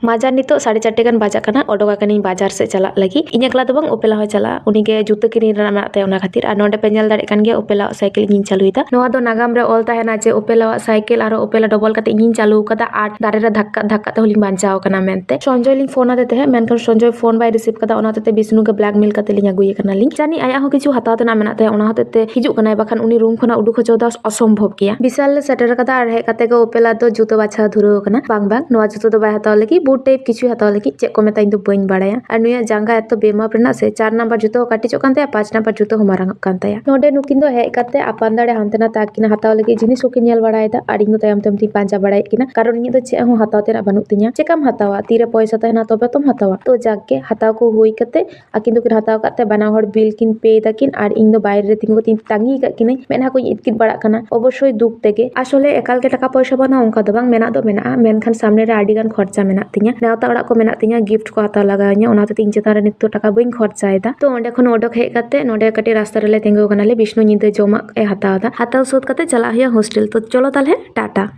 माजार नितो 4:30 गान बाजा कना ओडोगा कनी बाजार से चला लगी इन एकला दो बंग ओपेला हो चला उनीगे जुतो किरीन रना मेनाते ओना खातिर आ नोडे पेंजल दाड़े कान गे ओपेला साइकिल गिन चालुइदा नोआ दो नागाम रे ओल ताहेना जे ओपेला साइकिल आरो ओपेला डबल काते गिन चालू कदा आर दारे रे धक्का धक्का ते होलिन बांचाव कना मेनते संजय लिंग फोन आते ते मेनकन संजय फोन बाय रिसीव कदा ओना ते बिष्णु के ब्लैकमेल काते लिंग अगुय कना लिंग जानी आया हो किछु हताव तना मेनाते ओना होते हिजु कना बखान उनी रूम खना उडुक होचो दा असंभव किया विशाल सेटर कदा आर हे काते के ओपेला दो जुतो बाछा धुरो कना बांग बांग नोआ जुतो दो बाय हताव लगी बूट टाइप किछु हताव लगी चे को मेता इन दो बइन बाड़ाया और नुया जांगा एतो बेमाप रना से 4 नंबर जुतो काटिचो कानते 5 नंबर जुतो हो मारांग कानते नोडे नुकिन दो हे काते आपान दाड़े हांतेना ताकिना हताव लगी जिनिस ओके नेल बाड़ायदा आर इन दो तायम तम ती पांचा बाड़ाय किना कारण इन दो चे हो हताव तेना बानुक तिया चेकाम हतावा तीरे पैसा तहना तबे तुम हतावा तो जाके हताव को हुई कते आकिन दो किन हताव काते बना हर बिल किन पे दाकिन आर इन दो बाहर रे तिंगो तीन तांगी का किने मेना को इतकित बाड़ा कना अवश्य दुख तेगे आसले एकाल के टाका पैसा बना उनका दो बांग मेना दो मेना मेनखान सामने रे आडी गान खर्चा मेना तिया नेवता ओड़ा को मेना तिया गिफ्ट को हताव लगावኛ ओना ते 3 चेतान रे नित्तो टाका बइन खर्चायदा तो ओंडे खन ओडक हे काते नोडे कटे रास्ता रे ले तेंगो कनाले विष्णु निते जोमा ए हतावदा हताव सोद काते चला हया हॉस्टल तो चलो ताले टाटा।